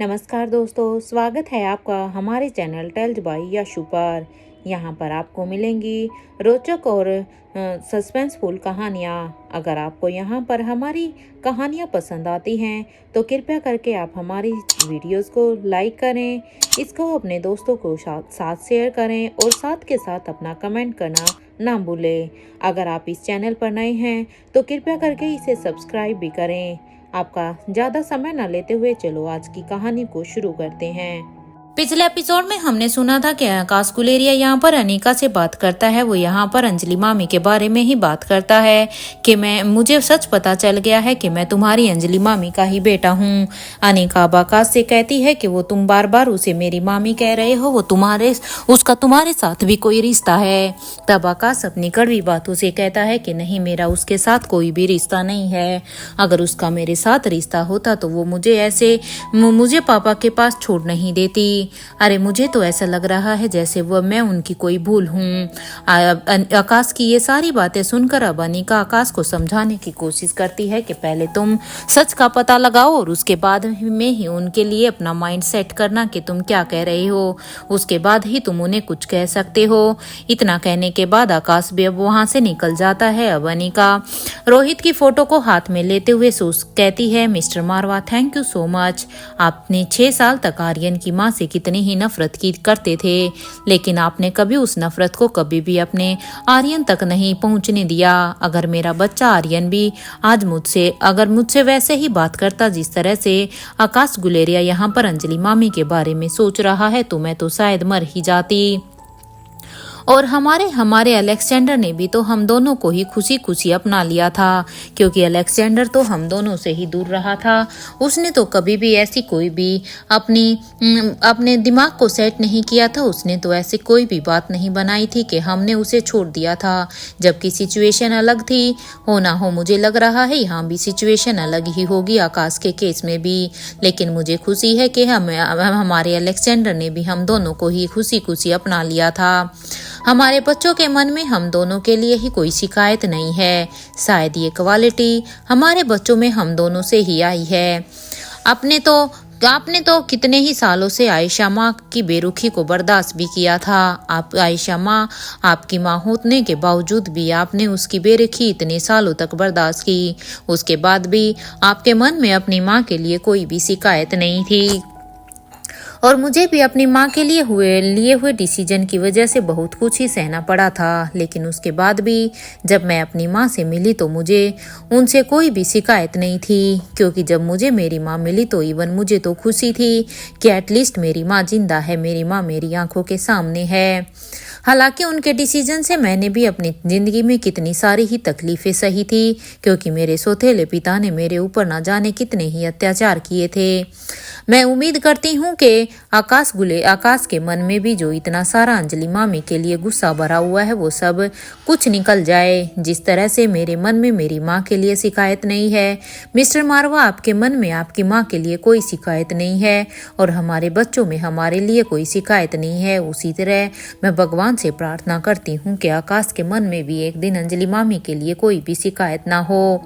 नमस्कार दोस्तों, स्वागत है आपका हमारे चैनल टेल्स बाय यशु पर। यहाँ पर आपको मिलेंगी रोचक और सस्पेंसफुल कहानियाँ। अगर आपको यहाँ पर हमारी कहानियाँ पसंद आती हैं तो कृपया करके आप हमारी वीडियोस को लाइक करें, इसको अपने दोस्तों को साथ शेयर करें और साथ के साथ अपना कमेंट करना ना भूलें। अगर आप इस चैनल पर नए हैं तो कृपया करके इसे सब्सक्राइब भी करें। आपका ज़्यादा समय न लेते हुए चलो आज की कहानी को शुरू करते हैं। पिछले एपिसोड में हमने सुना था कि आकाश गुलेरिया यहाँ पर अनीका से बात करता है। वो यहाँ पर अंजलि मामी के बारे में ही बात करता है कि मुझे सच पता चल गया है कि मैं तुम्हारी अंजलि मामी का ही बेटा हूँ। अनीका अब आकाश से कहती है कि वो तुम बार बार उसे मेरी मामी कह रहे हो, वो उसका तुम्हारे साथ भी कोई रिश्ता है। तब आकाश अपनी कड़वी बातों से कहता है कि नहीं, मेरा उसके साथ कोई भी रिश्ता नहीं है। अगर उसका मेरे साथ रिश्ता होता तो वो मुझे पापा के पास छोड़ नहीं देती। अरे मुझे तो ऐसा लग रहा है जैसे मैं उनकी कोई भूल हूँ। आकाश की ये सारी बातें सुनकर अब अनीका आकाश को समझाने की कोशिश करती है कि पहले तुम सच का पता लगाओ और उसके बाद में ही उनके लिए अपना माइंड सेट करना कि तुम क्या कह रहे हो, उसके बाद ही तुम उन्हें कुछ कह सकते हो। इतना कहने के बाद आकाश भी अब वहां से निकल जाता है। अब अनीका रोहित की फोटो को हाथ में लेते हुए कहती है, mister Marwah, thank you so much. आपने 6 साल तक आर्यन की माँ से कितनी ही नफरत की करते थे, लेकिन आपने कभी उस नफरत को कभी भी अपने आर्यन तक नहीं पहुंचने दिया। अगर मेरा बच्चा आर्यन भी आज मुझसे वैसे ही बात करता जिस तरह से आकाश गुलेरिया यहाँ पर अंजलि मामी के बारे में सोच रहा है तो मैं तो शायद मर ही जाती। और हमारे अलेक्जेंडर ने भी तो हम दोनों को ही खुशी खुशी अपना लिया था, क्योंकि अलेक्जेंडर तो हम दोनों से ही दूर रहा था। उसने तो कभी भी ऐसी कोई भी अपने दिमाग को सेट नहीं किया था। उसने तो ऐसी कोई भी बात नहीं बनाई थी कि हमने उसे छोड़ दिया था, जबकि सिचुएशन अलग थी। हो ना हो मुझे लग रहा है यहाँ भी सिचुएशन अलग ही होगी आकाश के केस में भी। लेकिन मुझे खुशी है कि हमारे अलेक्जेंडर ने भी हम दोनों को ही खुशी खुशी अपना लिया था। हमारे बच्चों के मन में हम दोनों के लिए ही कोई शिकायत नहीं है। शायद ये क्वालिटी हमारे बच्चों में हम दोनों से ही आई है। आपने तो कितने ही सालों से आयशा माँ की बेरुखी को बर्दाश्त भी किया था। आयशा माँ आपकी माँ होने के बावजूद भी आपने उसकी बेरुखी इतने सालों तक बर्दाश्त की। उसके बाद भी आपके मन में अपनी माँ के लिए कोई भी शिकायत नहीं थी। और मुझे भी अपनी माँ के लिए लिए हुए डिसीजन की वजह से बहुत कुछ ही सहना पड़ा था। लेकिन उसके बाद भी जब मैं अपनी माँ से मिली तो मुझे उनसे कोई भी शिकायत नहीं थी, क्योंकि जब मुझे मेरी माँ मिली तो इवन मुझे तो खुशी थी कि एटलीस्ट मेरी माँ जिंदा है, मेरी माँ मेरी आंखों के सामने है। हालांकि उनके डिसीजन से मैंने भी अपनी जिंदगी में कितनी सारी ही तकलीफें सही थी, क्योंकि मेरे सौतेले पिता ने मेरे ऊपर ना जाने कितने ही अत्याचार किए थे। मैं उम्मीद करती हूँ कि आकाश के मन में भी जो इतना सारा अंजलि मामी के लिए गुस्सा भरा हुआ है वो सब कुछ निकल जाए। जिस तरह से मेरे मन में मेरी माँ के लिए शिकायत नहीं है, मिस्टर मारवा आपके मन में आपकी माँ के लिए कोई शिकायत नहीं है और हमारे बच्चों में हमारे लिए कोई शिकायत नहीं है। उसी तरह मैं भगवान से प्रार्थना करती हूँ कि आकाश के मन में भी एक दिन अंजलि मामी के लिए कोई भी शिकायत ना हो।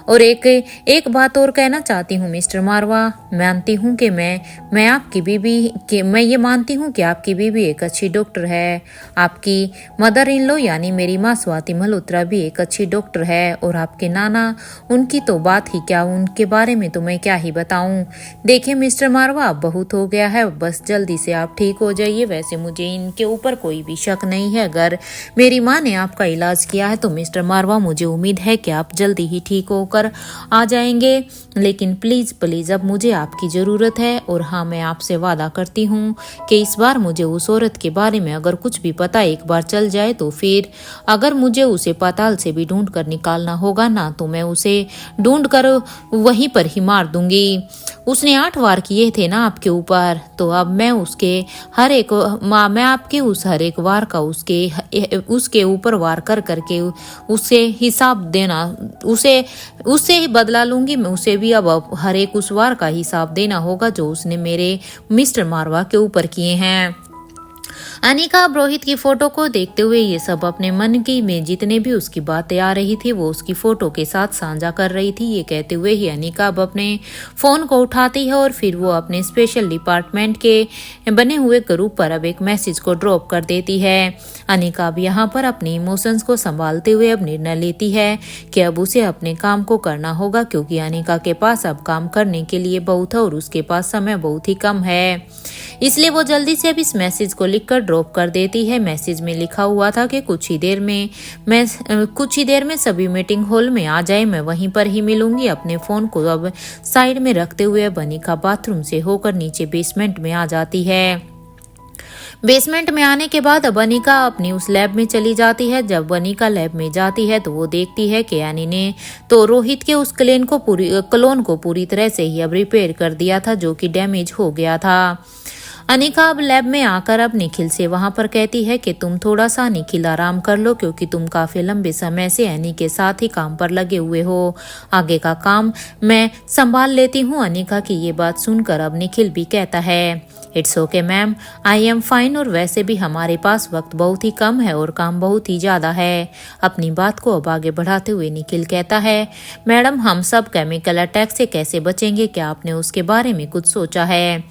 और एक बात और कहना चाहती हूँ मिस्टर मारवा, मानती हूँ कि मैं आपकी बीबी कि मैं ये मानती हूँ कि आपकी बीबी एक अच्छी डॉक्टर है। आपकी मदर इन लॉ यानी मेरी माँ स्वाति मल्होत्रा भी एक अच्छी डॉक्टर है। और आपके नाना, उनकी तो बात ही क्या, उनके बारे में तो मैं क्या ही बताऊँ। देखिए मिस्टर मारवा, अब बहुत हो गया है, बस जल्दी से आप ठीक हो जाइए। वैसे मुझे इनके ऊपर कोई भी शक नहीं है। अगर मेरी माँ ने आपका इलाज किया है तो मिस्टर मारवा मुझे उम्मीद है कि आप जल्दी ही ठीक होकर आ जाएंगे। लेकिन प्लीज अब मुझे आपकी जरूरत है। और हाँ, मैं आपसे वादा करती हूँ कि इस बार मुझे उस औरत के बारे में अगर कुछ भी पता एक बार चल जाए तो फिर अगर मुझे उसे पाताल से भी ढूंढ कर निकालना होगा ना, तो मैं उसे ढूंढ कर वहीं पर ही मार दूंगी। उसने 8 वार किए थे ना आपके ऊपर, तो अब मैं आपके उस हर एक वार का उसके ऊपर वार करके उससे हिसाब देना, उससे ही बदला लूंगी मैं। उसे भी अब हर एक उस वार का हिसाब देना होगा जो उसने मेरे मिस्टर मारवा के ऊपर किए हैं। अनिका अब रोहित की फोटो को देखते हुए ये सब अपने मन की में जितने भी उसकी बातें आ रही थी वो उसकी फोटो के साथ साझा कर रही थी। ये कहते हुए ही अनिका अब अपने फोन को उठाती है और फिर वो अपने स्पेशल डिपार्टमेंट के बने हुए ग्रुप पर अब एक मैसेज को ड्रॉप कर देती है। अनिका अब यहाँ पर अपने इमोशंस को संभालते हुए अब निर्णय लेती है कि अब उसे अपने काम को करना होगा, क्योंकि अनिका के पास अब काम करने के लिए बहुत है और उसके पास समय बहुत ही कम है। इसलिए वो जल्दी से अब इस मैसेज को लिखकर ड्रॉप कर देती है। मैसेज में लिखा हुआ था कि कुछ ही देर में सभी मीटिंग हॉल में आ जाए, मैं वहीं पर ही मिलूंगी। अपने फोन को अब साइड में रखते हुए अनिका बाथरूम से होकर नीचे बेसमेंट में आ जाती है। बेसमेंट में आने के बाद अब अनिका अपनी उस लैब में चली जाती है। जब अनिका लैब में जाती है तो वो देखती है कि एनी ने तो रोहित के उस क्लोन को पूरी तरह से ही अब रिपेयर कर दिया था, जो कि डैमेज हो गया था। अनिका अब लैब में आकर अब निखिल से वहां पर कहती है कि तुम थोड़ा सा निखिल आराम कर लो, क्योंकि तुम काफी लंबे समय से एनी के साथ ही काम पर लगे हुए हो। आगे का काम मैं संभाल लेती हूँ। अनिका की ये बात सुनकर अब निखिल भी कहता है it's okay ma'am, I am fine, और वैसे भी हमारे पास वक्त बहुत ही कम है और काम बहुत ही ज्यादा है। अपनी बात को अब आगे बढ़ाते हुए निखिल कहता है मैडम, हम सब केमिकल अटैक से कैसे बचेंगे, क्या आपने उसके बारे में कुछ सोचा है?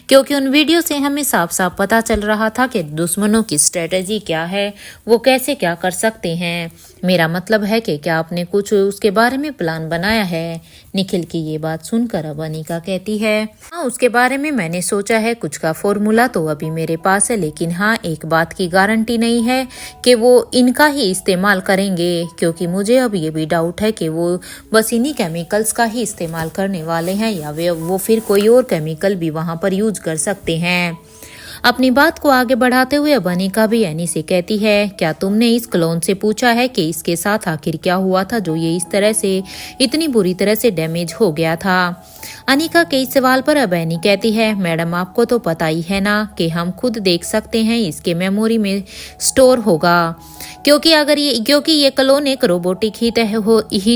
क्योंकि उन वीडियो से हमें साफ साफ पता चल रहा था कि दुश्मनों की स्ट्रेटजी क्या है, वो कैसे क्या कर सकते हैं। मेरा मतलब है कि क्या आपने कुछ उसके बारे में प्लान बनाया है? निखिल की ये बात सुनकर अब अनिका कहती है हाँ, उसके बारे में मैंने सोचा है। कुछ का फॉर्मूला तो अभी मेरे पास है, लेकिन हाँ, एक बात की गारंटी नहीं है कि वो इनका ही इस्तेमाल करेंगे, क्योंकि मुझे अब ये भी डाउट है कि वो बस इन्हीं केमिकल्स का ही इस्तेमाल करने वाले हैं, या वो फिर कोई और केमिकल भी वहां पर यूज कर सकते हैं। अपनी बात को आगे बढ़ाते हुए अब अनिका भी एनी से कहती है क्या तुमने इस क्लोन से पूछा है कि इसके साथ आखिर क्या हुआ था जो ये इस तरह से इतनी बुरी तरह से डैमेज हो गया था? अनिका के इस सवाल पर अब एनी कहती है मैडम, आपको तो पता ही है ना कि हम खुद देख सकते हैं इसके मेमोरी में स्टोर होगा, क्योंकि ये क्लोन एक रोबोटिक ही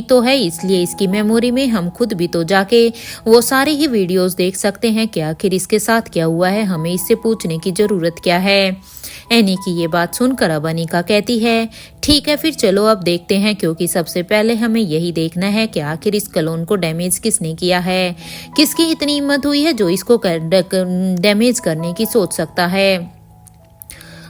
तो है, इसलिए इसकी मेमोरी में हम खुद भी तो जाके वो सारी ही वीडियोस देख सकते हैं कि आखिर इसके साथ क्या हुआ है, हमें इससे पूछने की जरूरत क्या है। एनी की ये बात सुनकर अब अनिका कहती है ठीक है, फिर चलो अब देखते हैं, क्योंकि सबसे पहले हमें यही देखना है कि आखिर इस क्लोन को डैमेज किसने किया है, किसकी इतनी हिम्मत हुई है जो इसको डैमेज करने की सोच सकता है।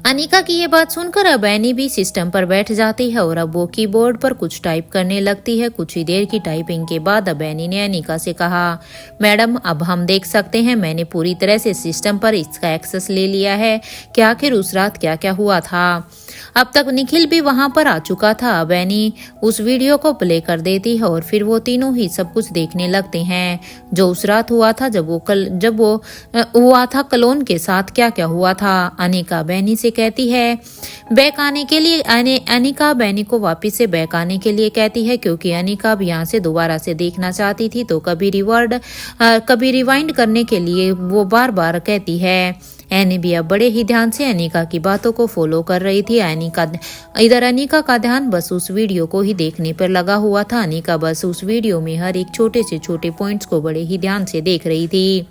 अनिका की ये बात सुनकर अब एनी भी सिस्टम पर बैठ जाती है और अब वो कीबोर्ड पर कुछ टाइप करने लगती है। कुछ ही देर की टाइपिंग के बाद अब एनी ने अनिका से कहा मैडम, अब हम देख सकते हैं, मैंने पूरी तरह से सिस्टम पर इसका एक्सेस ले लिया है कि आखिर उस रात क्या क्या हुआ था। अब तक निखिल भी वहां पर आ चुका था। अब एनी उस वीडियो को प्ले कर देती है और फिर वो तीनों ही सब कुछ देखने लगते हैं जो उस रात हुआ था, जब वो हुआ था क्लोन के साथ क्या क्या हुआ था। अनिका बैनी से कहती है बैक आने के लिए, अनिका बैनी को वापस से बैक आने के लिए कहती है, क्योंकि अनिका भी यहाँ से दोबारा से देखना चाहती थी, तो कभी रिवाइंड करने के लिए वो बार बार कहती है। एनी भी अब बड़े ही ध्यान से अनिका की बातों को फॉलो कर रही थी। अनिका का ध्यान बस उस वीडियो को ही देखने पर लगा हुआ था। अनिका बस उस वीडियो में हर एक छोटे से छोटे पॉइंट्स को बड़े ही ध्यान से देख रही थी।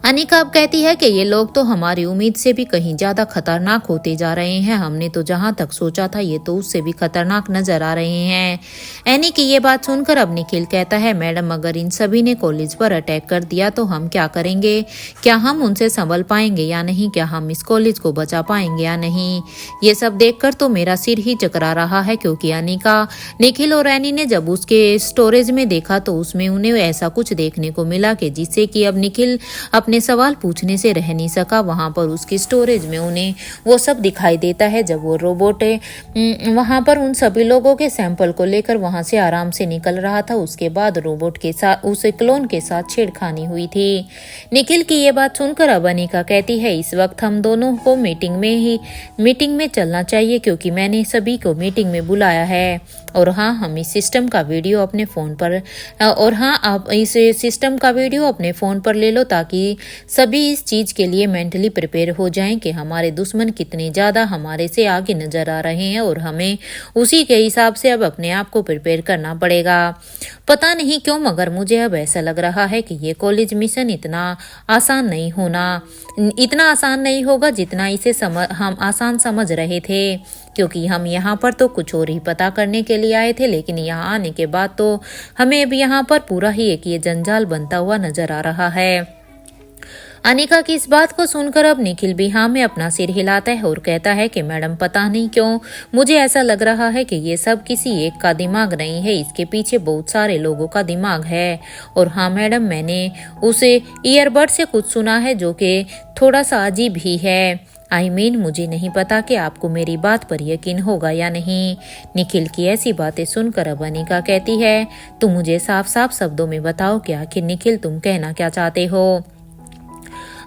अनिका अब कहती है कि ये लोग तो हमारी उम्मीद से भी कहीं ज्यादा खतरनाक होते जा रहे हैं, हमने तो जहां तक सोचा था ये तो उससे भी खतरनाक नजर आ रहे हैं। एनी की ये बात सुनकर अब निखिल कहता है मैडम, अगर इन सभी ने कॉलेज पर अटैक कर दिया तो हम क्या करेंगे? क्या हम उनसे संभल पाएंगे या नहीं? क्या हम इस कॉलेज को बचा पाएंगे या नहीं? ये सब देखकर तो मेरा सिर ही चकरा रहा है, क्योंकि अनिका, निखिल और एनी ने जब उसके स्टोरेज में देखा तो उसमें उन्हें ऐसा कुछ देखने को मिला कि जिससे कि अब निखिल अपने सवाल पूछने से रह नहीं सका। वहां पर उसकी स्टोरेज में उन्हें वो सब दिखाई देता है जब वो रोबोट वहां पर उन सभी लोगों के सैंपल को लेकर वहां से आराम से निकल रहा था। उसके बाद रोबोट के साथ, उस क्लोन के साथ छेड़खानी हुई थी। निखिल की ये बात सुनकर अब अनिका कहती है इस वक्त हम दोनों को मीटिंग में चलना चाहिए, क्योंकि मैंने सभी को मीटिंग में बुलाया है। और हाँ, हम इस सिस्टम का वीडियो अपने फोन पर ले लो, ताकि सभी इस चीज़ के लिए मेंटली प्रिपेयर हो जाएं कि हमारे दुश्मन कितने ज़्यादा हमारे से आगे नज़र आ रहे हैं और हमें उसी के हिसाब से अब अपने आप को प्रिपेयर करना पड़ेगा। पता नहीं क्यों मगर मुझे अब ऐसा लग रहा है कि ये कॉलेज मिशन इतना आसान नहीं होगा जितना इसे हम आसान समझ रहे थे, क्योंकि हम यहाँ पर तो कुछ और ही पता करने के लिए आए थे, लेकिन यहाँ आने के बाद तो हमें अब यहाँ पर पूरा ही एक ये जंजाल बनता हुआ नजर आ रहा है। अनिका की इस बात को सुनकर अब निखिल भी हाँ में अपना सिर हिलाता है और कहता है कि मैडम पता नहीं क्यों मुझे ऐसा लग रहा है कि ये सब किसी एक का दिमाग नहीं है, इसके पीछे बहुत सारे लोगों का दिमाग है। और हाँ मैडम, मैंने उसे ईयरबड से कुछ सुना है जो कि थोड़ा सा अजीब ही है। मुझे नहीं पता कि आपको मेरी बात पर यकीन होगा या नहीं। निखिल की ऐसी बातें सुनकर अब अनिका कहती है, तुम मुझे साफ साफ शब्दों में बताओ कि आखिर निखिल तुम कहना क्या चाहते हो।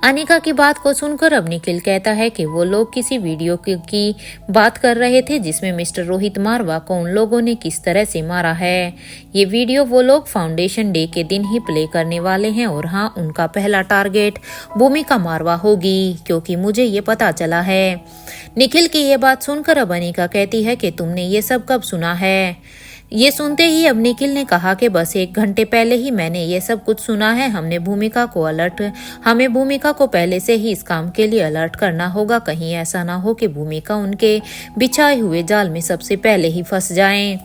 अनिका की बात को सुनकर अब निखिल कहता है कि वो लोग किसी वीडियो की बात कर रहे थे जिसमें मिस्टर रोहित मारवा को उन लोगों ने किस तरह से मारा है। ये वीडियो वो लोग फाउंडेशन डे के दिन ही प्ले करने वाले हैं और हाँ, उनका पहला टारगेट भूमिका मारवा होगी, क्योंकि मुझे ये पता चला है। निखिल की ये बात सुनकर अब अनिका कहती है कि तुमने ये सब कब सुना है। ये सुनते ही अब निखिल ने कहा कि बस 1 घंटे पहले ही मैंने ये सब कुछ सुना है। हमें भूमिका को पहले से ही इस काम के लिए अलर्ट करना होगा, कहीं ऐसा ना हो कि भूमिका उनके बिछाए हुए जाल में सबसे पहले ही फंस जाए।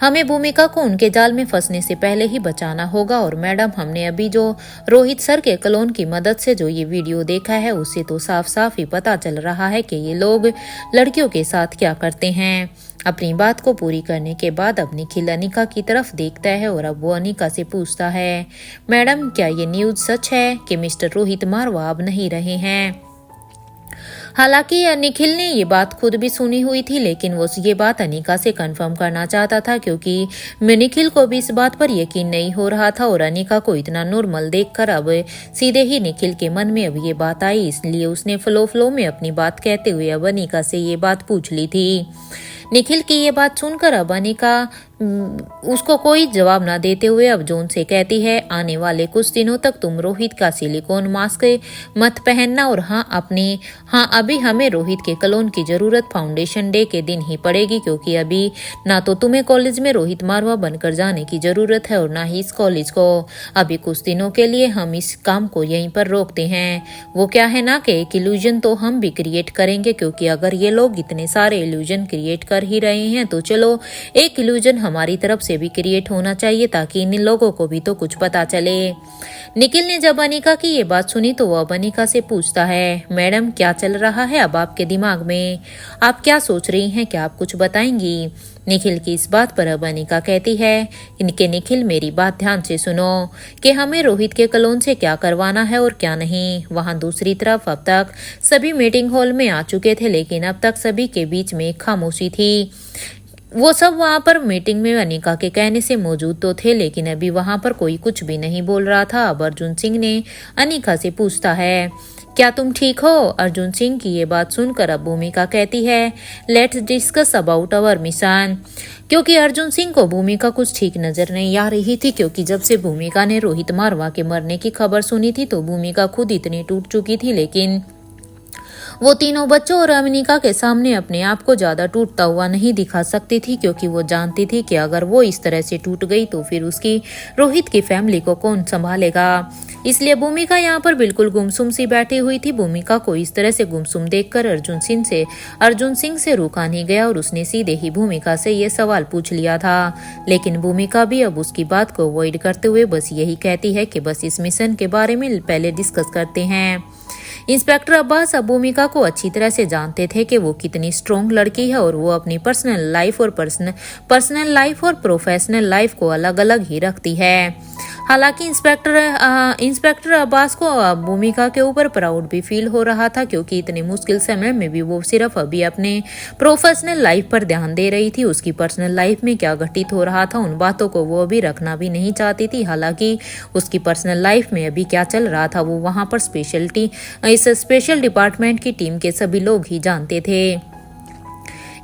हमें भूमिका को उनके जाल में फंसने से पहले ही बचाना होगा। और मैडम, हमने अभी जो रोहित सर के क्लोन की मदद से जो ये वीडियो देखा है उससे तो साफ साफ ही पता चल रहा है कि ये लोग लड़कियों के साथ क्या करते हैं। अपनी बात को पूरी करने के बाद अब निखिल अनिका की तरफ देखता है और अब वो अनिका से पूछता है, मैडम क्या ये न्यूज़ सच है कि मिस्टर रोहित मारवा अब नहीं रहे हैं। हालांकि निखिल ने ये बात खुद भी सुनी हुई थी, लेकिन वो ये बात अनिका से कंफर्म करना चाहता था, क्योंकि निखिल को भी इस बात पर यकीन नहीं हो रहा था और अनिका को इतना नॉर्मल देखकर अब सीधे ही निखिल के मन में अब ये बात आई। इसलिए उसने फ्लो में अपनी बात कहते हुए अब अनिका से ये बात पूछ ली थी। निखिल की ये बात सुनकर अब अनिका उसको कोई जवाब ना देते हुए अब जोन से कहती है, आने वाले कुछ दिनों तक तुम रोहित का सिलिकॉन मास्क मत पहनना और अभी हमें रोहित के क्लोन की जरूरत फाउंडेशन डे के दिन ही पड़ेगी, क्योंकि अभी ना तो तुम्हें कॉलेज में रोहित मारवा बनकर जाने की जरूरत है और ना ही इस कॉलेज को। अभी कुछ दिनों के लिए हम इस काम को यहीं पर रोकते हैं। वो क्या है ना कि एक इल्यूजन तो हम भी क्रिएट करेंगे, क्योंकि अगर ये लोग इतने सारे इल्यूजन क्रिएट कर ही रहे हैं तो चलो एक इल्यूजन हमारी तरफ से भी क्रिएट होना चाहिए, ताकि इन लोगों को भी तो कुछ पता चले। निखिल ने जब अनिका की ये बात सुनी तो वो अब अनिका से पूछता है, मैडम क्या चल रहा है अब आपके दिमाग में, आप क्या सोच रही हैं, क्या आप कुछ बताएंगी। निखिल की इस बात पर अब अनिका कहती है, इनके निखिल मेरी बात ध्यान से सुनो कि हमें रोहित के क्लोन से क्या करवाना है और क्या नहीं। वहां दूसरी तरफ अब तक सभी मीटिंग हॉल में आ चुके थे, लेकिन अब तक सभी के बीच में एक खामोशी थी। वो सब वहां पर मीटिंग में अनिका के कहने से मौजूद तो थे, लेकिन अभी वहां पर कोई कुछ भी नहीं बोल रहा था। अब अर्जुन सिंह ने अनिका से पूछता है, क्या तुम ठीक हो। अर्जुन सिंह की ये बात सुनकर अब भूमिका कहती है, let's discuss about our mission. क्योंकि अर्जुन सिंह को भूमिका कुछ ठीक नजर नहीं आ रही थी, क्योंकि जब से भूमिका ने रोहित मारवा के मरने की खबर सुनी थी तो भूमिका खुद इतनी टूट चुकी थी, लेकिन वो तीनों बच्चों और अनिका के सामने अपने आप को ज्यादा टूटता हुआ नहीं दिखा सकती थी, क्योंकि वो जानती थी कि अगर वो इस तरह से टूट गई तो फिर उसकी रोहित की फैमिली को कौन संभालेगा। इसलिए भूमिका यहाँ पर बिल्कुल गुमसुम सी बैठी हुई थी। भूमिका को इस तरह से गुमसुम देखकर अर्जुन सिंह से रुका नहीं गया और उसने सीधे ही भूमिका से ये सवाल पूछ लिया था। लेकिन भूमिका भी अब उसकी बात को अवॉइड करते हुए बस यही कहती है कि बस इस मिशन के बारे में पहले डिस्कस करते हैं। इंस्पेक्टर अब्बास अब भूमिका को अच्छी तरह से जानते थे कि वो कितनी स्ट्रॉन्ग लड़की है और वो अपनी पर्सनल लाइफ और प्रोफेशनल लाइफ को अलग अलग ही रखती है। हालांकि इंस्पेक्टर अब्बास को भूमिका के ऊपर प्राउड भी फील हो रहा था, क्योंकि इतने मुश्किल समय में भी वो सिर्फ अभी अपने प्रोफेशनल लाइफ पर ध्यान दे रही थी। उसकी पर्सनल लाइफ में क्या घटित हो रहा था उन बातों को वो अभी रखना भी नहीं चाहती थी। हालांकि उसकी पर्सनल लाइफ में अभी क्या चल रहा था वो वहां पर स्पेशल डिपार्टमेंट की टीम के सभी लोग ही जानते थे।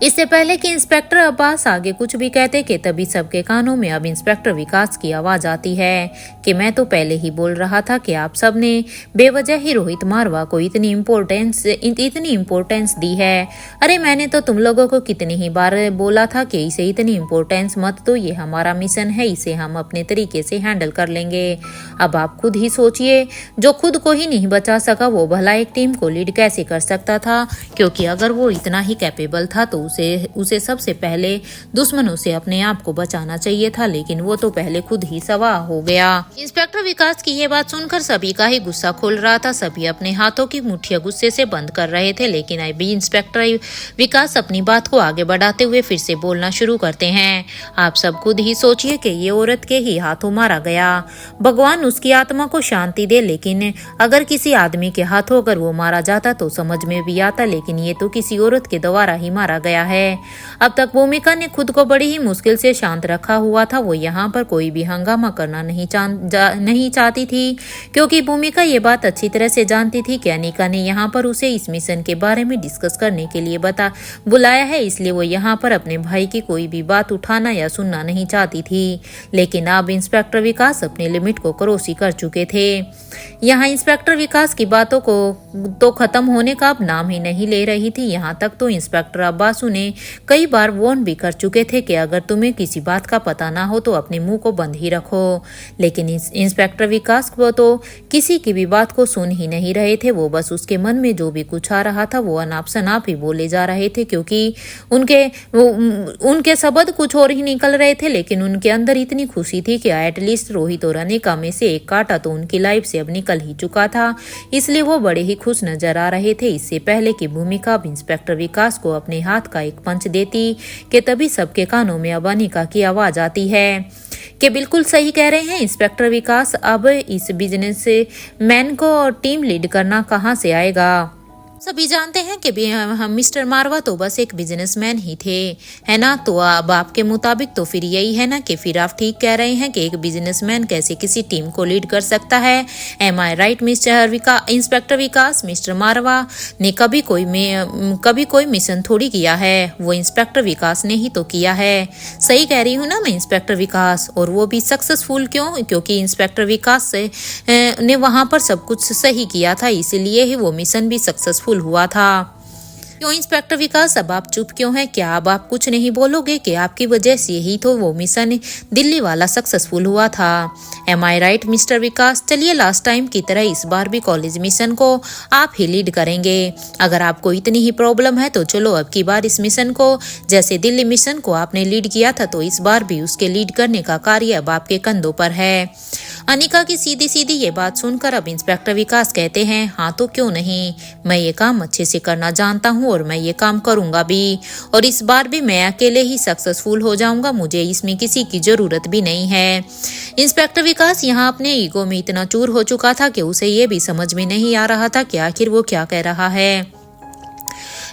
इससे पहले कि इंस्पेक्टर अब्बास आगे कुछ भी कहते कि तभी सबके कानों में अब इंस्पेक्टर विकास की आवाज आती है कि मैं तो पहले ही बोल रहा था कि आप सब ने बेवजह ही रोहित मारवा को इतनी इम्पोर्टेंस दी है। अरे मैंने तो तुम लोगों को कितनी ही बार बोला था कि इसे इतनी इम्पोर्टेंस मत दो, ये हमारा मिशन है, इसे हम अपने तरीके से हैंडल कर लेंगे। अब आप खुद ही सोचिए, जो खुद को ही नहीं बचा सका वो भला एक टीम को लीड कैसे कर सकता था, क्योंकि अगर वो इतना ही कैपेबल था तो उसे सबसे पहले दुश्मनों से अपने आप को बचाना चाहिए था, लेकिन वो तो पहले खुद ही सवाह हो गया। इंस्पेक्टर विकास की ये बात सुनकर सभी का ही गुस्सा खुल रहा था। सभी अपने हाथों की मुट्ठियां गुस्से से बंद कर रहे थे, लेकिन अभी इंस्पेक्टर विकास अपनी बात को आगे बढ़ाते हुए फिर से बोलना शुरू करते हैं। आप सब खुद ही सोचिए कि ये औरत के ही हाथों मारा गया, भगवान उसकी आत्मा को शांति दे, लेकिन अगर किसी आदमी के हाथों अगर वो मारा जाता तो समझ में भी आता, लेकिन ये तो किसी औरत के द्वारा ही मारा गया है। अब तक भूमिका ने खुद को बड़ी ही मुश्किल से शांत रखा हुआ था। वो यहाँ पर कोई भी हंगामा करना नहीं चाहती थी, क्योंकि भूमिका ये बात अच्छी तरह से जानती थी कि अनिका ने यहाँ पर उसे इस मिशन के बारे में डिस्कस करने के लिए बुलाया है, इसलिए वो यहाँ पर अपने भाई की कोई भी बात उठाना या सुनना नहीं चाहती थी। लेकिन अब इंस्पेक्टर विकास अपने लिमिट को क्रॉस कर चुके थे। यहाँ इंस्पेक्टर विकास की बातों को तो खत्म होने का अब नाम ही नहीं ले रही थी। यहाँ तक तो इंस्पेक्टर अब्बास उन्हें कई बार वार्न भी कर चुके थे कि अगर तुम्हें किसी बात का पता ना हो तो अपने मुंह को बंद ही रखो, लेकिन इंस्पेक्टर विकास को तो किसी की भी बात को सुन ही नहीं रहे थे। वो बस उसके मन में जो भी कुछ आ रहा था वो अनाप शनाप ही बोले जा रहे थे, क्योंकि उनके शब्द कुछ और ही निकल रहे थे, लेकिन उनके अंदर इतनी खुशी थी कि एटलीस्ट रोहित और अनिका में से एक कांटा तो उनकी लाइफ से अब निकल ही चुका था, इसलिए वो बड़े ही खुश नजर आ रहे थे। इससे पहले कि भूमिका अब इंस्पेक्टर विकास को अपने हाथ का एक पंच देती कि तभी सबके कानों में अब अनिका की आवाज आती है कि बिल्कुल सही कह रहे हैं इंस्पेक्टर विकास, अब इस बिजनेस मैन को टीम लीड करना कहाँ से आएगा। सभी जानते हैं कि हम मिस्टर मारवा तो बस एक बिजनेसमैन ही थे, है ना। तो अब आपके मुताबिक तो फिर यही है ना कि फिर आप ठीक कह रहे हैं कि एक बिजनेसमैन कैसे किसी टीम को लीड कर सकता है। एम आई राइट मिस्टर इंस्पेक्टर विकास? मिस्टर मारवा ने कभी कोई मिशन थोड़ी किया है, वो इंस्पेक्टर विकास ने ही तो किया है। सही कह रही हूँ ना मैं इंस्पेक्टर विकास? और वो भी सक्सेसफुल क्यों? क्योंकि इंस्पेक्टर विकास ने वहां पर सब कुछ सही किया था, इसीलिए ही वो मिशन भी सक्सेसफुल हुआ था। क्यों इंस्पेक्टर विकास, अब आप चुप क्यों हैं? क्या अब आप कुछ नहीं बोलोगे कि आपकी वजह से ही तो वो मिशन दिल्ली वाला सक्सेसफुल हुआ था? एम आई राइट मिस्टर विकास? चलिए लास्ट टाइम की तरह इस बार भी कॉलेज मिशन को आप ही लीड करेंगे। अगर आपको इतनी ही प्रॉब्लम है तो चलो अब की बार इस मिशन को, जैसे दिल्ली मिशन को आपने लीड किया था, तो इस बार भी उसके लीड करने का कार्य अब आपके कंधों पर है। अनिका की सीधी सीधी ये बात सुनकर अब इंस्पेक्टर विकास कहते हैं, हाँ तो क्यों नहीं, मैं ये काम अच्छे से करना जानता हूँ और मैं ये काम करूंगा भी, और इस बार भी मैं अकेले ही सक्सेसफुल हो जाऊंगा, मुझे इसमें किसी की जरूरत भी नहीं है। इंस्पेक्टर विकास यहाँ अपने ईगो में इतना चूर हो चुका था कि उसे ये भी समझ में नहीं आ रहा था कि आखिर वो क्या कह रहा है।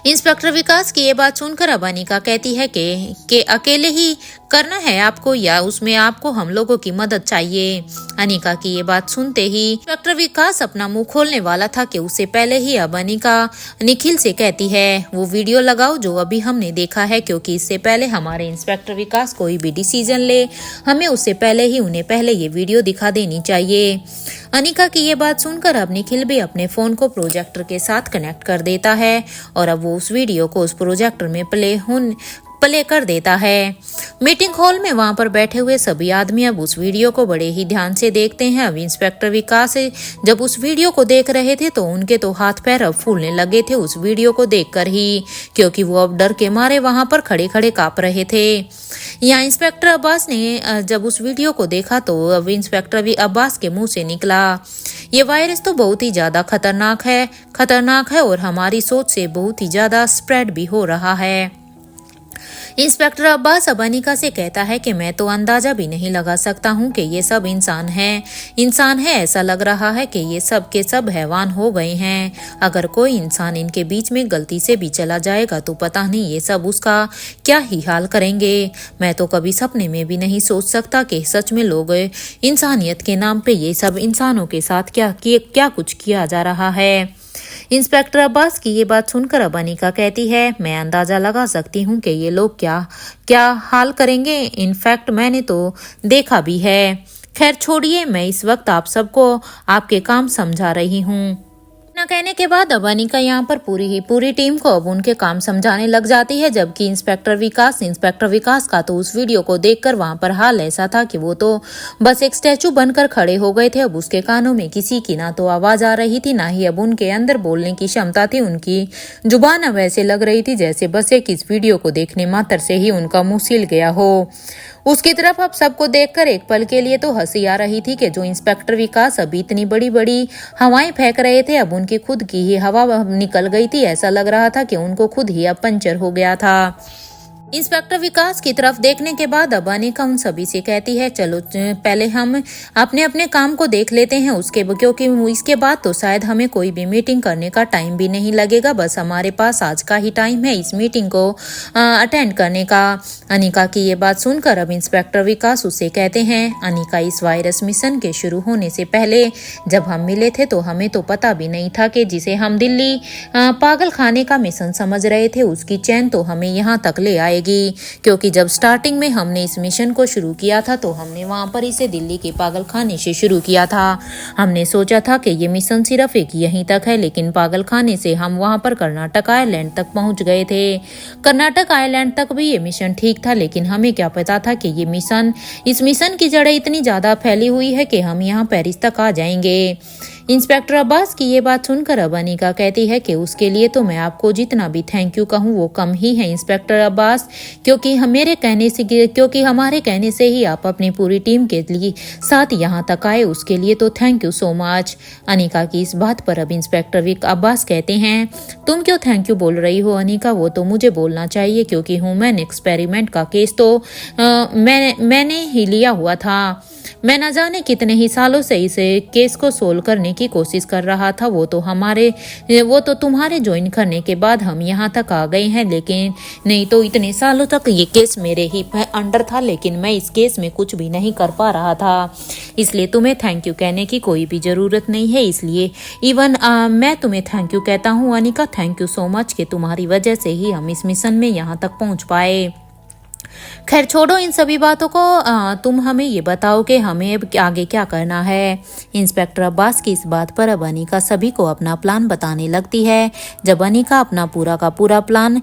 इंस्पेक्टर विकास की ये बात सुनकर अब अनिका कहती है कि अकेले ही करना है आपको या उसमें आपको हम लोगों की मदद चाहिए। अनिका की ये बात सुनते ही इंस्पेक्टर विकास अपना मुंह खोलने वाला था कि उससे पहले ही अब अनिका निखिल से कहती है, वो वीडियो लगाओ जो अभी हमने देखा है, क्योंकि इससे पहले हमारे इंस्पेक्टर विकास कोई भी डिसीजन ले, हमें उससे पहले ही उन्हें पहले ये वीडियो दिखा देनी चाहिए। अनिका की ये बात सुनकर अब निखिल भी अपने फोन को प्रोजेक्टर के साथ कनेक्ट कर देता है और अब वो उस वीडियो को उस प्रोजेक्टर में प्ले कर देता है। मीटिंग हॉल में वहां पर बैठे हुए सभी आदमी अब उस वीडियो को बड़े ही ध्यान से देखते हैं। अब इंस्पेक्टर विकास जब उस वीडियो को देख रहे थे तो उनके तो हाथ पैर अब फूलने लगे थे उस वीडियो को देखकर ही, क्योंकि वो अब डर के मारे वहां पर खड़े खड़े कांप रहे थे। यहाँ इंस्पेक्टर अब्बास ने जब उस वीडियो को देखा तो अब इंस्पेक्टर अब्बास के मुंह से निकला, ये वायरस तो बहुत ही ज्यादा खतरनाक है और हमारी सोच से बहुत ही ज्यादा स्प्रेड भी हो रहा है। इंस्पेक्टर अब्बास अब अनिका से कहता है कि मैं तो अंदाजा भी नहीं लगा सकता हूँ कि ये सब इंसान है। ऐसा लग रहा है कि ये सब के सब हैवान हो गए हैं। अगर कोई इंसान इनके बीच में गलती से भी चला जाएगा तो पता नहीं ये सब उसका क्या ही हाल करेंगे। मैं तो कभी सपने में भी नहीं सोच सकता कि सच में लोग इंसानियत के नाम पे ये सब इंसानों के साथ क्या कुछ किया जा रहा है। इंस्पेक्टर अब्बास की ये बात सुनकर अब अनीका कहती है, मैं अंदाजा लगा सकती हूँ कि ये लोग क्या क्या हाल करेंगे। इनफैक्ट मैंने तो देखा भी है। खैर छोड़िए, मैं इस वक्त आप सबको आपके काम समझा रही हूँ। ना कहने के बाद अब अनीका यहाँ पर पूरी टीम को अब उनके काम समझाने लग जाती है, जबकि इंस्पेक्टर विकास का तो उस वीडियो को देखकर वहां पर हाल ऐसा था कि वो तो बस एक स्टैचू बनकर खड़े हो गए थे। अब उसके कानों में किसी की ना तो आवाज आ रही थी, ना ही अब उनके अंदर बोलने की क्षमता थी। उनकी जुबान अब ऐसे लग रही थी जैसे बस एक इस वीडियो को देखने मात्र से ही उनका मुंह सिल गया हो। उसकी तरफ अब सबको देखकर एक पल के लिए तो हंसी आ रही थी कि जो इंस्पेक्टर विकास अभी इतनी बड़ी बड़ी हवाएं फेंक रहे थे, अब उनकी खुद की ही हवा निकल गई थी। ऐसा लग रहा था कि उनको खुद ही अब पंचर हो गया था। इंस्पेक्टर विकास की तरफ देखने के बाद अब अनीका उन सभी से कहती है, चलो पहले हम अपने अपने काम को देख लेते हैं, क्योंकि इसके बाद तो शायद हमें कोई भी मीटिंग करने का टाइम भी नहीं लगेगा। बस हमारे पास आज का ही टाइम है इस मीटिंग को अटेंड करने का। अनीका की ये बात सुनकर अब इंस्पेक्टर विकास उसे कहते हैं, अनीका, इस वायरस मिशन के शुरू होने से पहले जब हम मिले थे तो हमें तो पता भी नहीं था कि जिसे हम दिल्ली पागल खाने का मिशन समझ रहे थे उसकी चैन तो हमें यहाँ तक ले आए, क्योंकि जब स्टार्टिंग में हमने इस मिशन को शुरू किया था तो हमने वहां पर इसे दिल्ली के पागल खाने से शुरू किया था। हमने सोचा था कि ये मिशन सिर्फ एक यहीं तक है, लेकिन पागल खाने से हम वहां पर कर्नाटक आइलैंड तक पहुंच गए थे। कर्नाटक आइलैंड तक भी ये मिशन ठीक था, लेकिन हमें क्या पता था कि इस मिशन की जड़ें इतनी ज्यादा फैली हुई है कि हम यहाँ पेरिस तक आ जाएंगे। इंस्पेक्टर अब्बास की ये बात सुनकर अब अनीका कहती है कि उसके लिए तो मैं आपको जितना भी थैंक यू कहूँ वो कम ही है इंस्पेक्टर अब्बास, क्योंकि हमारे कहने से ही आप अपनी पूरी टीम के लिए साथ यहाँ तक आए, उसके लिए तो thank you so much. Anika की इस बात पर अब इंस्पेक्टर अब्बास कहते हैं, तुम क्यों थैंक यू बोल रही हो अनीका, वो तो मुझे बोलना चाहिए क्योंकि ह्यूमन एक्सपेरिमेंट का केस तो मैंने ही लिया हुआ था। मैं न जाने कितने ही सालों से इस केस को सोल्व करने की कोशिश कर रहा था। वो तो तुम्हारे ज्वाइन करने के बाद हम यहाँ तक आ गए हैं, लेकिन नहीं तो इतने सालों तक ये केस मेरे ही अंडर था, लेकिन मैं इस केस में कुछ भी नहीं कर पा रहा था। इसलिए तुम्हें थैंक यू कहने की कोई भी जरूरत नहीं है। इसलिए मैं तुम्हें थैंक यू कहता हूँ Anika, thank you so much कि तुम्हारी वजह से ही हम इस मिशन में यहाँ तक पहुँच पाए। खैर छोड़ो इन सभी बातों को, तुम हमें ये बताओ कि हमें अब आगे क्या करना है। इंस्पेक्टर अब्बास की इस बात पर अब अनीका सभी को अपना प्लान बताने लगती है। जब अनीका अपना पूरा का पूरा प्लान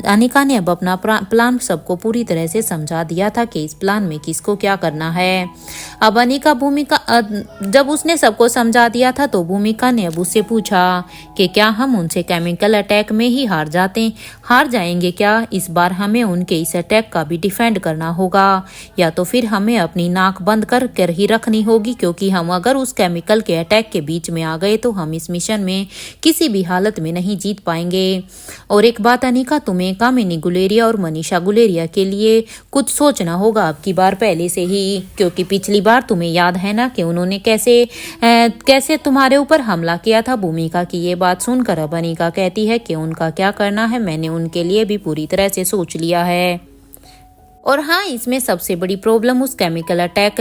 अनीका ने अब अपना प्लान सबको पूरी तरह से समझा दिया था कि इस प्लान में किसको क्या करना है। अब अनीका जब उसने सबको समझा दिया था तो भूमिका ने अब उससे पूछा कि क्या हम उनसे केमिकल अटैक में ही हार जाएंगे क्या? इस बार हमें उनके इस अटैक का भी डिफेंड करना होगा, या तो फिर हमें अपनी नाक बंद कर ही रखनी होगी, क्योंकि हम अगर उस केमिकल के अटैक के बीच में आ गए तो हम इस मिशन में किसी भी हालत में नहीं जीत पाएंगे। और एक बात अनीका, तुम्हें कामिनी गुलेरिया और मनीषा गुलेरिया के लिए कुछ सोचना होगा अब की बार पहले से ही, क्योंकि पिछली बार तुम्हें याद है ना कि उन्होंने कैसे तुम्हारे ऊपर हमला किया था। भूमिका की ये बात सुनकर अब अनीका कहती है कि उनका क्या करना है मैंने उनके लिए भी पूरी तरह से सोच लिया है। और हाँ, इसमें सबसे बड़ी प्रॉब्लम उस केमिकल अटैक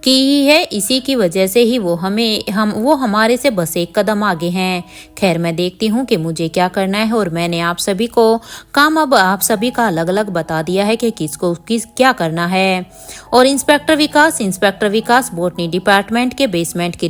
की ही है, इसी की वजह से ही वो हमारे से बस एक कदम आगे हैं। खैर मैं देखती हूँ कि मुझे क्या करना है, और मैंने आप सभी को काम अब आप सभी का अलग अलग बता दिया है कि क्या करना है। और इंस्पेक्टर विकास बॉटनी डिपार्टमेंट के बेसमेंट की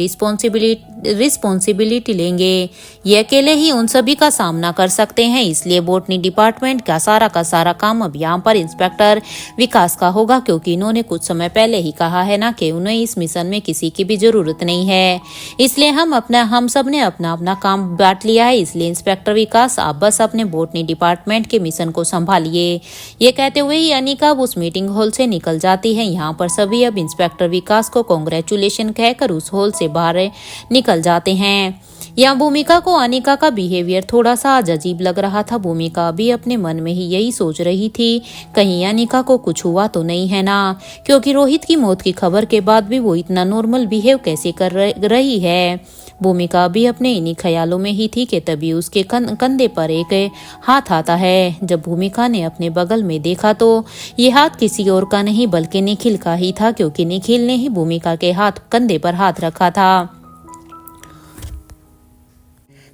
रिस्पॉन्सिबिलिटी लेंगे। ये अकेले ही उन सभी का सामना कर सकते हैं, इसलिए बॉटनी डिपार्टमेंट का सारा काम अब यहाँ पर इंस्पेक्टर विकास का होगा, क्योंकि इन्होंने कुछ समय पहले ही कहा है ना कि उन्हें इस मिशन में किसी की भी जरूरत नहीं है। इसलिए हम सब ने अपना काम बांट लिया है। इसलिए इंस्पेक्टर विकास आप बस अपने बॉटनी डिपार्टमेंट के मिशन को संभालिए। ये कहते हुए ही अनीका उस मीटिंग हॉल से निकल जाती है। यहाँ पर सभी अब इंस्पेक्टर विकास को कांग्रेचुलेशन कहकर उस हॉल से बाहर निकल जाते हैं। यहाँ भूमिका को अनीका का बिहेवियर थोड़ा सा आज अजीब लग रहा था। भूमिका भी अपने मन में ही यही सोच रही थी, कहीं अनीका को कुछ हुआ तो नहीं है ना, क्योंकि रोहित की मौत की खबर के बाद भी वो इतना नॉर्मल बिहेव कैसे कर रही है। भूमिका भी अपने इन्हीं ख्यालों में ही थी कि तभी उसके कंधे पर एक हाथ आता है। जब भूमिका ने अपने बगल में देखा तो ये हाथ किसी और का नहीं बल्कि निखिल का ही था, क्योंकि निखिल ने ही भूमिका के कंधे पर हाथ रखा था।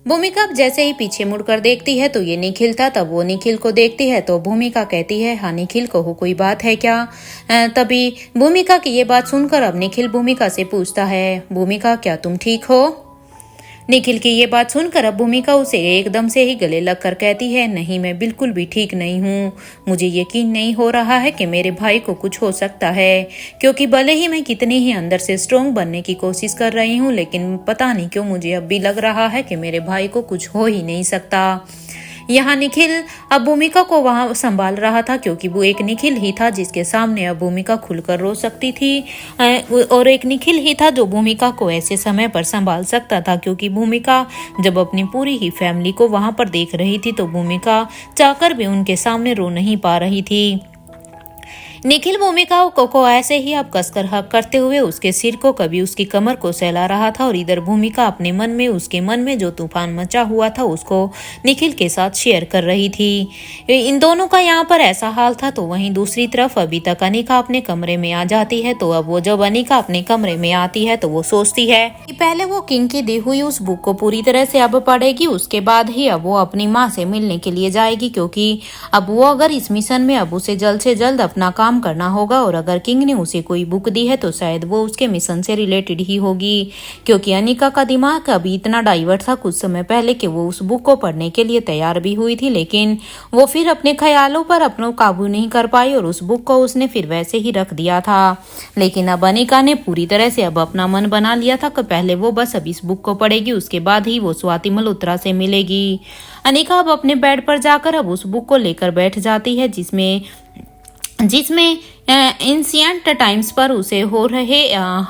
भूमिका जैसे ही पीछे मुड़कर देखती है तो ये निखिल था। तब वो निखिल को देखती है तो भूमिका कहती है, हाँ निखिल कहो, कोई बात है क्या? तभी भूमिका की ये बात सुनकर अब निखिल भूमिका से पूछता है, भूमिका क्या तुम ठीक हो? निखिल की ये बात सुनकर अब भूमिका उसे एकदम से ही गले लगकर कहती है, नहीं मैं बिल्कुल भी ठीक नहीं हूँ। मुझे यकीन नहीं हो रहा है कि मेरे भाई को कुछ हो सकता है, क्योंकि भले ही मैं कितनी ही अंदर से स्ट्रोंग बनने की कोशिश कर रही हूँ, लेकिन पता नहीं क्यों मुझे अब भी लग रहा है कि मेरे भाई को कुछ हो ही नहीं सकता। यहाँ निखिल अब भूमिका को वहां संभाल रहा था, क्योंकि वो एक निखिल ही था जिसके सामने अब भूमिका खुलकर रो सकती थी, और एक निखिल ही था जो भूमिका को ऐसे समय पर संभाल सकता था। क्योंकि भूमिका जब अपनी पूरी ही फैमिली को वहां पर देख रही थी तो भूमिका चाहकर भी उनके सामने रो नहीं पा रही थी। निखिल भूमिका को ऐसे ही अब कसकर हक करते हुए उसके सिर को, कभी उसकी कमर को सहला रहा था, और इधर भूमिका अपने मन में, उसके मन में जो तूफान मचा हुआ था उसको निखिल के साथ शेयर कर रही थी। इन दोनों का यहाँ पर ऐसा हाल था। तो वहीं दूसरी तरफ अभी तक अनिका अपने कमरे में आ जाती है। तो अब वो जब अनिका अपने कमरे में आती है तो वो सोचती है कि पहले वो किंग की दी हुई उस बुक को पूरी तरह से अब पढ़ेगी, उसके बाद ही अब वो अपनी माँ से मिलने के लिए जाएगी। क्योंकि अब वो अगर इस मिशन में अब उसे जल्द से जल्द अपना काम करना होगा, और अगर किंग ने उसे कोई बुक दी है तो शायद वो उसके मिशन से रिलेटेड ही होगी। क्योंकि अनिका का दिमाग अभी इतना डाइवर्ट था कुछ समय पहले कि वो उस बुक को पढ़ने के लिए तैयार भी हुई थी, लेकिन वो फिर अपने ख्यालों पर अपना काबू नहीं कर पाई और उस बुक को उसने फिर वैसे ही रख दिया था। लेकिन अब अनिका ने पूरी तरह से अब अपना मन बना लिया था कि पहले वो बस अब इस बुक को पढ़ेगी, उसके बाद ही वो स्वाति मल्होत्रा से मिलेगी। अनिका अब अपने बेड पर जाकर अब उस बुक को लेकर बैठ जाती है जिसमें एंशिएंट टाइम्स पर उसे हो रहे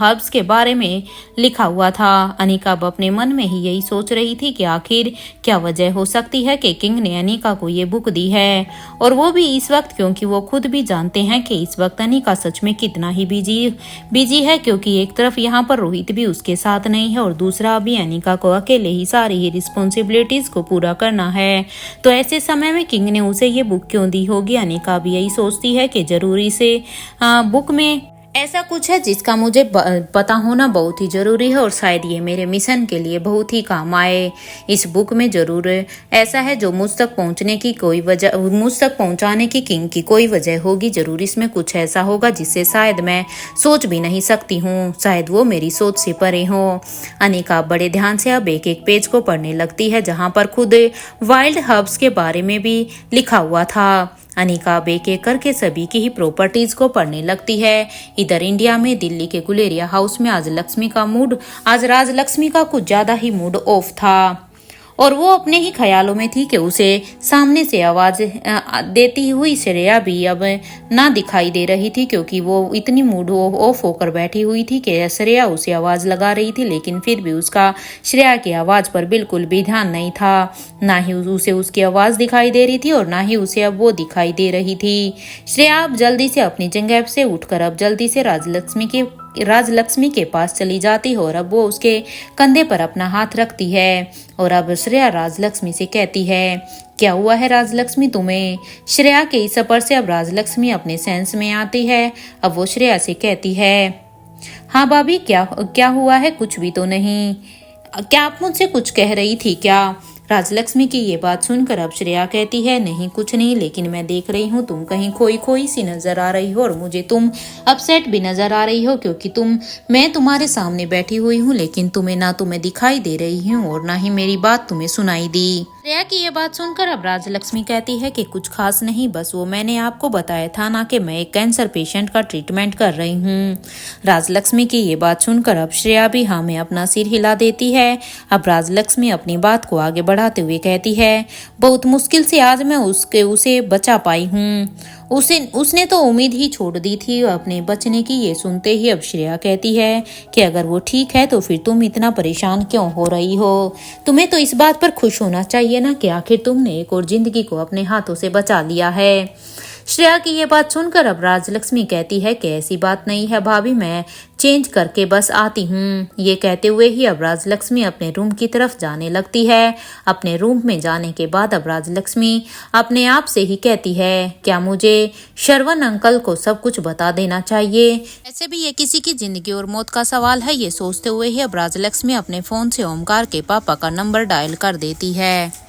हर्ब्स के बारे में लिखा हुआ था। अनिका अब अपने मन में ही यही सोच रही थी कि आखिर क्या वजह हो सकती है कि किंग ने अनिका को ये बुक दी है, और वो भी इस वक्त, क्योंकि वो खुद भी जानते हैं कि इस वक्त अनिका सच में कितना ही बिजी है। क्योंकि एक तरफ यहाँ पर रोहित भी उसके साथ नहीं है, और दूसरा भी अनिका को अकेले ही सारी ही रिस्पॉन्सिबिलिटीज को पूरा करना है। तो ऐसे समय में किंग ने उसे ये बुक क्यों दी होगी? अनिका भी यही सोचती है कि जरूरी से बुक में ऐसा कुछ है जिसका मुझे पता होना बहुत ही जरूरी है, और शायद ये मेरे मिशन के लिए बहुत ही काम आए। इस बुक में जरूर ऐसा है जो मुझ तक पहुंचने की कोई वजह, मुझ तक पहुंचाने की किंग की कोई वजह होगी। जरूर इसमें कुछ ऐसा होगा जिससे शायद मैं सोच भी नहीं सकती हूँ, शायद वो मेरी सोच से परे हो। अनिका बड़े ध्यान से अब एक एक पेज को पढ़ने लगती है, जहाँ पर खुद वाइल्ड हर्ब्स के बारे में भी लिखा हुआ था। अनिका अब एक एक करके सभी की ही प्रॉपर्टीज को पढ़ने लगती है। इधर इंडिया में दिल्ली के गुलेरिया हाउस में आज राजलक्ष्मी का कुछ ज्यादा ही मूड ऑफ था, और वो अपने ही ख्यालों में थी कि उसे सामने से आवाज देती हुई श्रेया भी अब ना दिखाई दे रही थी। क्योंकि वो इतनी मूड ऑफ होकर बैठी हुई थी कि श्रेया उसे आवाज लगा रही थी, लेकिन फिर भी उसका श्रेया की आवाज पर बिल्कुल भी ध्यान नहीं था। ना ही उसे उसकी आवाज दिखाई दे रही थी और ना ही उसे अब वो दिखाई दे रही थी। श्रेया अब जल्दी से अपनी जगह से उठकर अब जल्दी से राजलक्ष्मी के पास चली जाती है, और अब वो उसके कंधे पर अपना हाथ रखती है। और अब श्रेया राजलक्ष्मी से कहती है, क्या हुआ है राजलक्ष्मी तुम्हें? श्रेया के इस सफर से अब राजलक्ष्मी अपने सेंस में आती है। अब वो श्रेया से कहती है, हाँ भाभी क्या हुआ है? कुछ भी तो नहीं। क्या आप मुझसे कुछ कह रही थी क्या? राजलक्ष्मी की ये बात सुनकर अब श्रेया कहती है, नहीं कुछ नहीं, लेकिन मैं देख रही हूँ तुम कहीं खोई सी नजर आ रही हो, और मुझे तुम अपसेट भी नजर आ रही हो। क्योंकि मैं तुम्हारे सामने बैठी हुई हूँ, लेकिन तुम्हें दिखाई दे रही हूँ, और ना ही मेरी बात तुम्हें सुनाई दी। श्रेया की ये बात सुनकर अब राजलक्ष्मी कहती है कि कुछ खास नहीं, बस वो मैंने आपको बताया था ना कि मैं एक कैंसर पेशेंट का ट्रीटमेंट कर रही हूँ। राजलक्ष्मी की ये बात सुनकर अब श्रेया भी हाँ में अपना सिर हिला देती है। अब राजलक्ष्मी अपनी बात को आगे बढ़ाते हुए कहती है, बहुत मुश्किल से आज मैं उसे बचा पाई हूँ। उसने तो उम्मीद ही छोड़ दी थी अपने बचने की। ये सुनते ही अब श्रेया कहती है कि अगर वो ठीक है तो फिर तुम इतना परेशान क्यों हो रही हो? तुम्हें तो इस बात पर खुश होना चाहिए ना कि आखिर तुमने एक और जिंदगी को अपने हाथों से बचा लिया है। श्रेया की ये बात सुनकर अब राजलक्ष्मी कहती है कि ऐसी बात नहीं है भाभी, मैं चेंज करके बस आती हूँ। ये कहते हुए ही अब राजलक्ष्मी अपने रूम की तरफ जाने लगती है। अपने रूम में जाने के बाद अब राजलक्ष्मी अपने आप से ही कहती है, क्या मुझे श्रवण अंकल को सब कुछ बता देना चाहिए? ऐसे भी ये किसी की जिंदगी और मौत का सवाल है। ये सोचते हुए ही अब राजलक्ष्मी अपने फोन से ओमकार के पापा का नंबर डायल कर देती है।